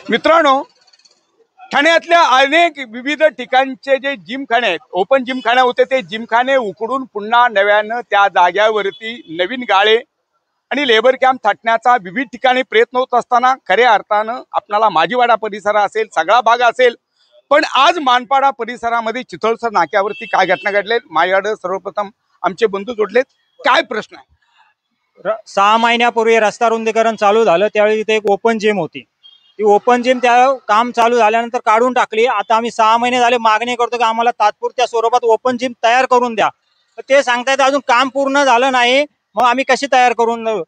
मित्रांनो, ठाण्यातल्या अनेक विविध ठिकाणचे जे जिमखाने आहेत, ओपन जिमखाने होते, ते जिमखाने उकडून पुन्हा नव्यानं त्या जाग्यावरती नवीन गाळे आणि लेबर कॅम्प थाटण्याचा विविध ठिकाणी प्रयत्न होत असताना खऱ्या अर्थानं आपल्याला माजीवाडा परिसर असेल, सगळा भाग असेल, पण आज मानपाडा परिसरामध्ये चितळसर नाक्यावरती काय घटना घडले माझ्याकडे सर्वप्रथम आमचे बंधू जोडलेत. काय प्रश्न आहे? 6 महिन्यापूर्वी रस्ता रुंदीकरण चालू झालं त्यावेळी इथे एक ओपन जिम होती. ती ओपन जिम त्या काम चालू झाल्यानंतर काढून टाकली. आता आम्ही 6 महिने झाले मागणी करतो की आम्हाला तात्पुरत्या स्वरूपात ओपन जिम तयार करून द्या. ते सांगतायत अजून काम पूर्ण झालं नाही, मग आम्ही कशी तयार करून देऊ?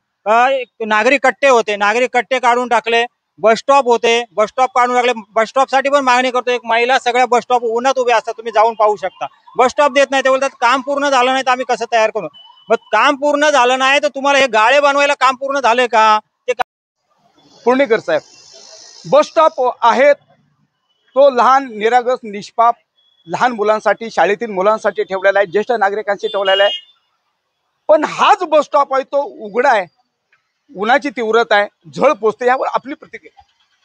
नागरिक कट्टे होते, नागरिक कट्टे काढून टाकले. बस स्टॉप होते, बस स्टॉप काढून टाकले. बस स्टॉप साठी पण मागणी करतो. एक महिला सगळ्या बस स्टॉप उन्हात उभे असतात, तुम्ही जाऊन पाहू शकता. बस स्टॉप देत नाही, ते बोलतात काम पूर्ण झालं नाही तर आम्ही कसं तयार करू? मग काम पूर्ण झालं नाही तर तुम्हाला हे गाळे बनवायला काम पूर्ण झाले का? ते पुणेकर साहेब, बस स्टॉप आहेत तो लहान निरागस निष्पाप लहान मुलांसाठी, शाळेतील मुलांसाठी ठेवलेला आहे, ज्येष्ठ नागरिकांसाठी ठेवलेला आहे. पण हाच बस स्टॉप आहे तो उघडा आहे, उन्हाची तीव्रता आहे, झळ पोचते. यावर आपली प्रतिक्रिया?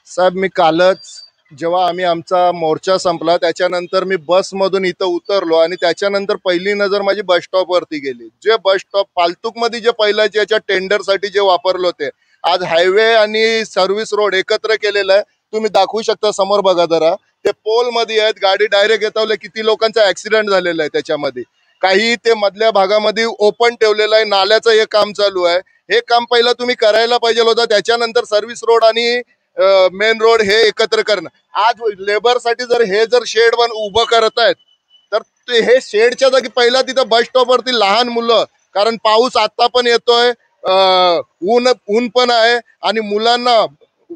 साहेब, मी कालच जेव्हा आम्ही आमचा मोर्चा संपला त्याच्यानंतर मी बसमधून इथं उतरलो आणि त्याच्यानंतर पहिली नजर माझी बस स्टॉपवरती गेली. जे बस स्टॉप फालतूकमध्ये जे पहिल्याचे याच्या टेंडरसाठी जे वापरलं होते, आज हायवे आणि सर्व्हिस रोड एकत्र केलेलं आहे. तुम्ही दाखवू शकता, समोर बघा जरा, ते पोल मध्ये आहेत, गाडी डायरेक्ट येतावले. किती लोकांचा ऍक्सिडेंट झालेला आहे त्याच्यामध्ये. काही ते मधल्या भागामध्ये ओपन ठेवलेलं आहे, नाल्याचं हे काम चालू आहे. हे काम पहिलं तुम्ही करायला पाहिजे होतं. त्याच्यानंतर सर्व्हिस रोड आणि मेन रोड हे एकत्र करणं. आज लेबर साठी जर शेड उभं करत आहेत तर हे शेडच्या जागी पहिला तिथं बस स्टॉप वरती लहान मुलं, कारण पाऊस आता पण येतोय, ऊन पण आहे आणि मुलांना,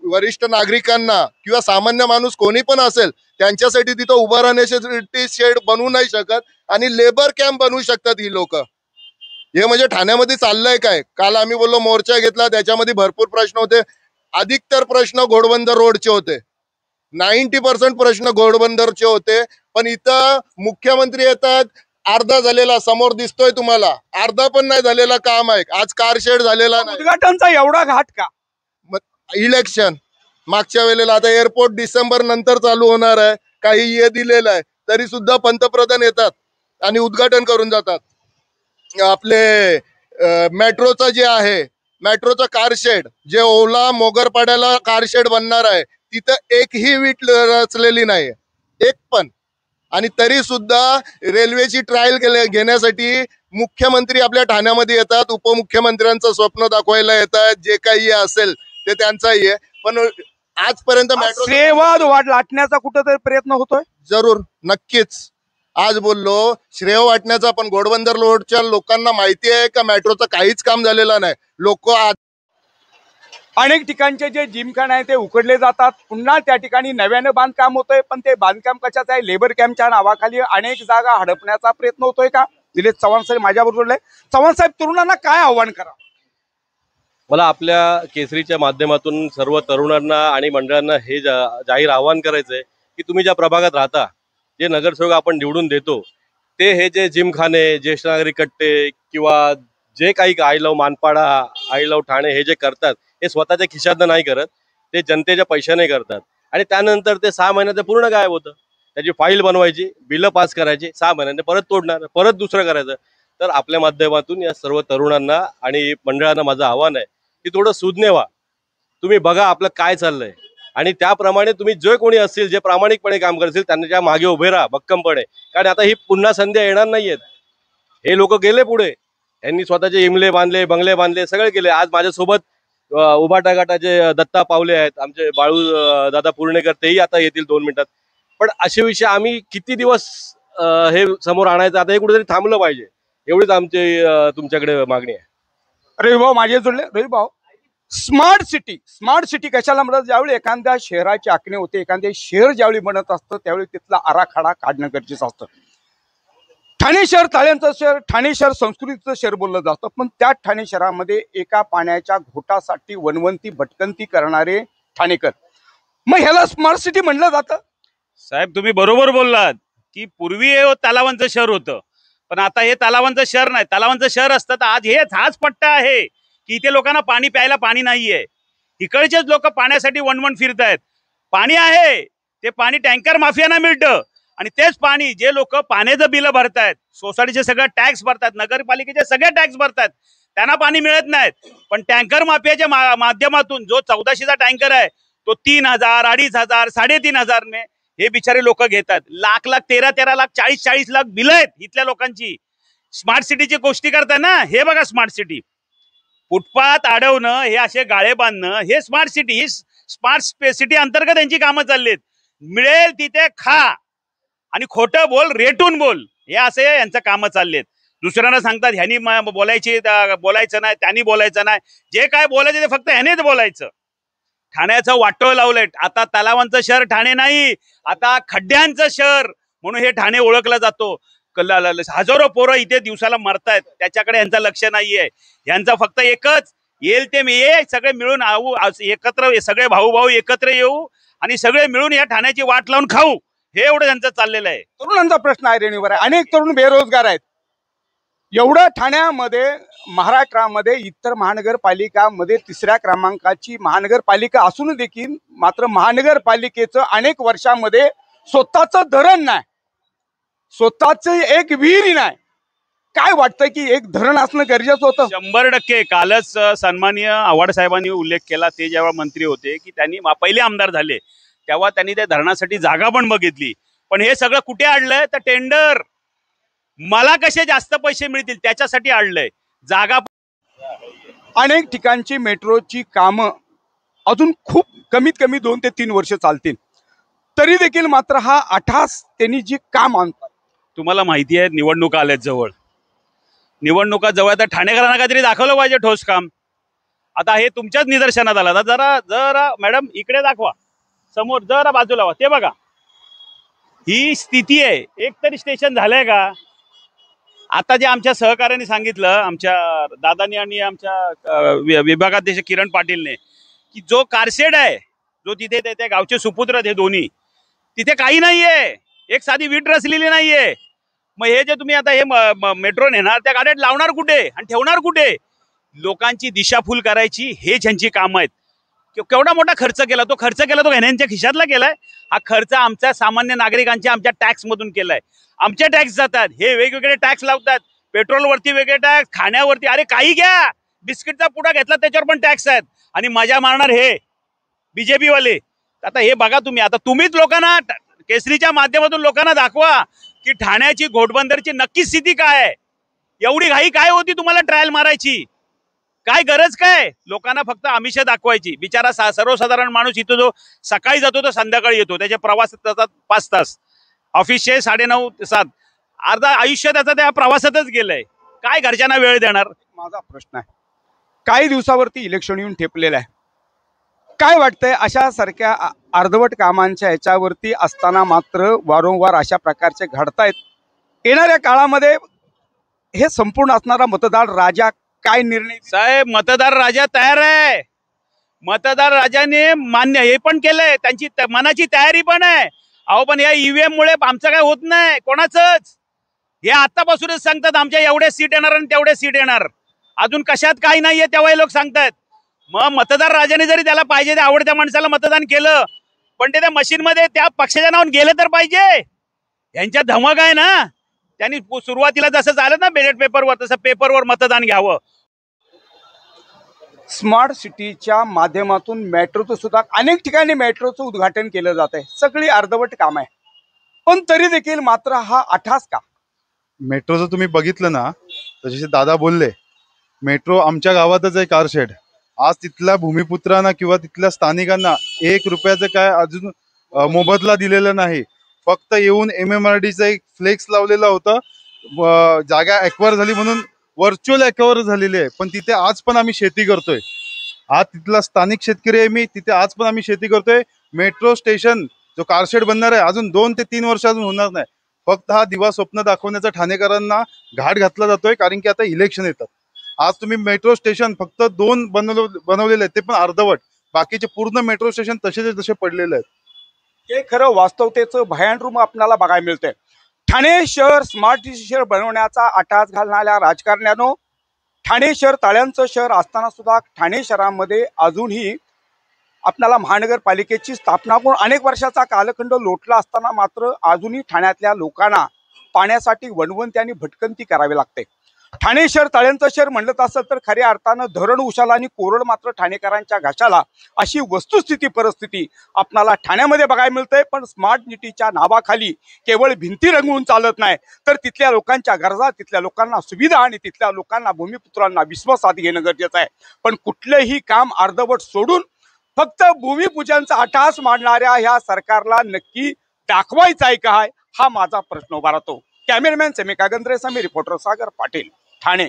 वरिष्ठ नागरिकांना किंवा सामान्य माणूस कोणी पण असेल त्यांच्यासाठी तिथं उभं राहण्यासाठी शेड बनवू नाही शकत आणि लेबर कॅम्प बनवू शकतात ही लोक. हे म्हणजे ठाण्यामध्ये चाललंय काय? काल आम्ही बोललो मोर्चा घेतला, त्याच्यामध्ये भरपूर प्रश्न होते. अधिकतर प्रश्न घोडबंदर रोडचे होते. 90% प्रश्न घोडबंदरचे होते. पण इथं मुख्यमंत्री येतात, अर्धा झालेला समोर दिसतोय तुम्हाला, अर्धा पण नाही झालेला काम आहे. आज कारशेड झालेला नाही. उद्घाटनचा एवढा घाट का? इलेक्शन मागच्या वेळेला, आता एअरपोर्ट डिसेंबर नंतर चालू होणार आहे, काही हे दिलेलं आहे, तरी सुद्धा पंतप्रधान येतात आणि उद्घाटन करून जातात. आपले मेट्रोचं जे आहे, मेट्रोचं कारशेड जे ओला मोगरपाड्याला कारशेड बनणार आहे, तिथं एकही वीट रचलेली नाही, एक पण. आणि तरी सुद्धा रेल्वेची ट्रायल घेण्यासाठी मुख्यमंत्री आपल्या ठाण्यामध्ये येतात, उपमुख्यमंत्र्यांचं स्वप्न दाखवायला येतात. जे काही असेल ते त्यांचाही आहे, पण आजपर्यंत मेट्रो श्रेयवाद लाटण्याचा कुठेतरी प्रयत्न होतोय. जरूर, नक्कीच. आज बोललो श्रेय वाटण्याचा, पण घोडबंदर रोडच्या लोकांना माहिती आहे का मेट्रोचं काहीच काम झालेलं नाही. लोक अनेक ठिकाणचे जे जिमखाने आहे ते उकडले जातात, पुन्हा त्या ठिकाणी नव्यानं बांधकाम होतंय. पण ते बांधकाम कशाचं आहे? लेबर कॅम्पच्या नावाखाली अनेक जागा हडपण्याचा प्रयत्न होतोय का? निलेश चव्हाण साहेब माझ्याबरोबर आहे. चव्हाण साहेब, तरुणांना काय आव्हान करा? मला आपल्या केसरीच्या माध्यमातून सर्व तरुणांना आणि मंडळांना हे जाहीर आवाहन करायचंय की तुम्ही ज्या प्रभागात राहता, जे नगरसेवक आपण निवडून देतो, ते हे जे जिमखाने, ज्येष्ठ नागरिक कट्टे किंवा जे काही I love Manpada, I love Thane हे जे करतात, हे स्वतःच्या खिशातनं नाही करत, ते जनतेच्या पैशाने करतात. आणि त्यानंतर ते 6 महिन्यात पूर्ण गायब होतं. त्याची फाईल बनवायची, बिलं पास करायची, 6 महिन्याने परत तोडणार, परत दुसरं करायचं. तर आपल्या माध्यमातून या सर्व तरुणांना आणि मंडळांना माझं आव्हान आहे की थोडं सुज्ञ व्हा. तुम्ही बघा आपलं काय चाललंय आणि त्याप्रमाणे तुम्ही जे कोणी असतील, जे प्रामाणिकपणे काम करतील, त्यांच्या मागे उभे राहा भक्कमपणे. कारण आता ही पुन्हा संध्या येणार नाहीयेत. हे लोक गेले पुढे, यांनी स्वतःचे इमले बांधले, बंगले बांधले, सगळे केले. आज माझ्यासोबत उभाटा गटाचे दत्ता पावले आहेत, आमचे बाळू दादा पूर्णेकर, तेही आता येतील 2 मिनिटात. पण असे विषय आम्ही किती दिवस हे समोर आणायचं? आता हे कुठेतरी थांबलं पाहिजे, एवढीच आमची तुमच्याकडे मागणी आहे. रविभाऊ माझे जोडले. रविभाऊ, स्मार्ट सिटी कशाला म्हणतात? ज्यावेळी एखाद्या शहराची आखणी होते, एखादे शहर ज्यावेळी बनत असतं, त्यावेळी तिथला आराखडा काढणं गरजेचं असतं. ठाणे शहर ताळ्यांचं शहर, ठाणे शहर संस्कृतीचं शहर बोललं जातं. पण त्या ठाणे शहरामध्ये एका पाण्याच्या घोटासाठी वनवंती भटकंती करणारे ठाणेकर, मग ह्याला स्मार्ट सिटी म्हणलं जातं? साहेब, तुम्ही बरोबर बोललात की पूर्वी हे तलावांचं शहर होतं, पण आता हे तलावांचं शहर नाही. तलावांचं शहर असतं तर आज हाच पट्टा आहे की इथे लोकांना पाणी प्यायला पाणी नाहीये. इकडचेच लोक पाण्यासाठी वणवण फिरतायत. पाणी आहे ते पाणी टँकर माफियांना मिळतं आणि तेच पाणी जे लोक पाण्याचं बिल भरतायत, सोसायटीचे सगळं टॅक्स भरतात, नगरपालिकेचे सगळे टॅक्स भरतात, त्यांना पाणी मिळत नाहीत. पण टँकर माफियाच्या माध्यमातून जो 1400चा टँकर आहे तो 3000, 2500, 3500 ने हे बिचारे लोक घेतात. लाख लाख 13 लाख 40 लाख बिल आहेत इथल्या लोकांची. स्मार्ट सिटीची गोष्टी करताय ना, हे बघा स्मार्ट सिटी. फुटपाथ अडवणं, हे असे गाळे बांधणं, हे स्मार्ट सिटी, ही स्मार्ट सिटी अंतर्गत यांची कामं चाललीत. मिळेल तिथे खा आणि खोटं बोल, रेटून बोल, हे असे यांचं कामं चाललेत. दुसऱ्यांना सांगतात ह्यांनी बोलायचं नाही, त्यांनी बोलायचं नाही. जे काय बोलायचं ते फक्त ह्यानेच बोलायचं. ठाण्याचं वाटोळ लावलंय. आता तलावांचं शहर ठाणे नाही, आता खड्ड्यांचं शहर म्हणून हे ठाणे ओळखलं जातो. हजारो पोरं इथे दिवसाला मरतायत, त्याच्याकडे यांचं लक्ष नाहीये. यांचं फक्त एकच, येईल ते मी सगळे मिळून एकत्र, सगळे भाऊ भाऊ एकत्र येऊ आणि सगळे मिळून या ठाण्याची वाट लावून खाऊ, हे एवढं त्यांचं चाललेलं आहे. तरुणांचा प्रश्न आहे रेणूवर आहे. अनेक तरुण बेरोजगार आहेत. एवढं ठाण्यामध्ये, महाराष्ट्रामध्ये इतर महानगरपालिकामध्ये 3ऱ्या क्रमांकाची महानगरपालिका असून देखील मात्र महानगरपालिकेचं अनेक वर्षामध्ये स्वतःचं धरण नाही, स्वतःच एक विहीर नाही. काय वाटतं की एक धरण असणं गरजेचं होतं? 100%. कालच सन्माननीय आव्हाड साहेबांनी उल्लेख केला, ते जेव्हा मंत्री होते की त्यांनी पहिले आमदार झाले तेव्हा त्यांनी त्या धरणासाठी जागा पण बघितली. पण हे सगळं कुठे आणलंय तर टेंडर, मला कसे जास्त पैसे मिळतील त्याच्यासाठी आणलंय. जागा अनेक ठिकाणची मेट्रोची कामं अजून खूप कमीत कमी 2 ते 3 वर्ष चालतील, तरी देखील मात्र हा अठास त्यांनी जी काम आणतात. तुम्हाला माहिती आहे निवडणुका आल्यात जवळ, निवडणुका जवळ, तर ठाणेकरांना काहीतरी दाखवलं पाहिजे ठोस काम. आता हे तुमच्याच निदर्शनात आलं. जरा जरा मॅडम इकडे दाखवा, समोर जरा बाजूला वा, ते बघा ही स्थिती आहे. एक तरी स्टेशन झालंय का? आता जे आमच्या सहकार्याने सांगितलं, आमच्या दादानी आणि आमच्या विभागाध्यक्ष किरण पाटीलने, की जो कारशेड आहे, जो तिथे त्या गावचे सुपुत्र हे दोन्ही, तिथे काही नाहीये, एक साधी वीट रचलेली नाहीये. मग हे जे तुम्ही आता हे मेट्रो नेणार, त्या गाड्यात लावणार कुठे आणि ठेवणार कुठे? लोकांची दिशाभूल करायची, हे ज्यांची कामं आहेत. केवढा मोठा खर्च केला, तो खर्च केला तो ह्यांच्या खिशातला केलाय. हा खर्च आमच्या सामान्य नागरिकांच्या, आमच्या टॅक्स मधून केलाय. आमचे टॅक्स जातात, हे वेगवेगळे टॅक्स लावतात. पेट्रोलवरती वेगळे टॅक्स, खाण्यावरती, अरे काही घ्या, बिस्किटचा पुडा घेतला त्याच्यावर पण टॅक्स आहेत. आणि मजा मारणार हे बीजेपी वाले. आता हे बघा तुम्ही, आता तुम्हीच लोकांना केसरीच्या माध्यमातून लोकांना दाखवा की ठाण्याची घोटबंदरची नक्की स्थिती काय आहे. एवढी घाई काय होती तुम्हाला ट्रायल मारायची? काय गरज काय? लोकांना फक्त आमिष दाखवायची. बिचारा सर्वसाधारण माणूस इथं जो सकाळी जातो तो संध्याकाळी येतो, त्याचे प्रवास जातात 5 तास, ऑफिसचे 9:30 7, अर्धा आयुष्य त्याचा त्या प्रवासातच गेलंय. काय घरच्यांना वेळ देणार? माझा प्रश्न आहे, काही दिवसावरती इलेक्शन येऊन ठेपलेलं आहे. काय वाटतंय अशा सारख्या अर्धवट कामांच्या ह्याच्यावरती असताना मात्र वारंवार अशा प्रकारचे घडतायत. येणाऱ्या काळामध्ये हे संपूर्ण असणारा मतदार राजा काय निर्णय? साहेब, मतदार राजा तयार आहे. मतदार राजाने मान्य हे पण केलंय, त्यांची मनाची तयारी पण आहे. अहो पण या ईव्हीएम मुळे आमचं काय होत नाही कोणाचंच. हे आतापासूनच सांगतात आमच्या एवढे सीट येणार आणि तेवढे सीट येणार, अजून कशात काही नाहीये तेव्हा लोक सांगतात. मग मतदार राजाने जरी त्याला पाहिजे त्या आवडत्या माणसाला मतदान केलं, पण ते त्या मशीन मध्ये त्या पक्षाच्या नावाने गेलं तर पाहिजे. यांच्या धमक आहे ना. त्यांनी सुरुवातीला जसं झालं ना बॅलेट पेपरवर, तसं पेपरवर मतदान घ्यावं. स्मार्ट सिटीच्या माध्यमातून मेट्रोचं सुद्धा अनेक ठिकाणी मेट्रोचं उद्घाटन केलं जात आहे. सगळी अर्धवट काम आहे, पण तरी देखील मात्र हा अठास का? मेट्रोचं तुम्ही बघितलं ना, तर जसे दादा बोलले, मेट्रो आमच्या गावातच आहे कारशेड. आज तिथल्या भूमिपुत्रांना किंवा तिथल्या स्थानिकांना 1 रुपयाचं काय अजून मोबदला दिलेला नाही. फक्त येऊन MMRDचं एक फ्लेक्स लावलेला होता, जागा ॲक्वायर झाली म्हणून व्हर्च्युअल ॲक्वायर झालेली आहे. पण तिथे आज पण आम्ही शेती करतोय. आज तिथला स्थानिक शेतकरी आहे मी, तिथे आज पण आम्ही शेती करतोय. मेट्रो स्टेशन जो कारशेड बनणार आहे अजून 2 ते 3 वर्ष अजून होणार नाही. फक्त हा दिवा स्वप्न दाखवण्याचा ठाणेकरांना घाट घातला जातोय, कारण की आता इलेक्शन येतात. आज तुम्ही मेट्रो स्टेशन फक्त 2 बनवलेले आहेत, ते पण अर्धवट. बाकीचे पूर्ण मेट्रो स्टेशन तसेचे तसे पडलेले आहेत. हे खरं वास्तवतेचं भयान रूप आपल्याला बघायला मिळतंय. ठाणे शहर स्मार्ट शहर बनवण्याचा अट्टाहास घालणाऱ्या राजकारण्यानो, ठाणे शहर तळ्यांचं शहर असताना सुद्धा ठाणे शहरामध्ये अजूनही आपल्याला महानगरपालिकेची स्थापना करून अनेक वर्षाचा कालखंड लोटला असताना मात्र अजूनही ठाण्यातल्या लोकांना पाण्यासाठी वणवणती आणि भटकंती करावी लागते। ठाणे शहर तळ्यांचं शहर म्हणत असेल तर खऱ्या अर्थानं धरण उशाला आणि कोरड मात्र ठाणेकरांच्या घशाला अशी वस्तुस्थिती परिस्थिती आपल्याला ठाण्यामध्ये बघायला मिळते। पण स्मार्ट सिटीच्या नावाखाली केवळ भिंती रंगवून चालत नाही, तर तिथल्या लोकांच्या गरजा, तिथल्या लोकांना सुविधा आणि तिथल्या लोकांना भूमिपुत्रांना विश्वासात घेणं गरजेचं आहे। पण कुठलंही काम अर्धवट सोडून फक्त भूमिपूजनचा अट्टहास मांडणाऱ्या ह्या सरकारला नक्की दाखवायचं आहे काय, हा माझा प्रश्न उभा राहतो। कॅमेरामॅन सेमी कागंद्रे समी, रिपोर्टर सागर पाटील, ठाणे।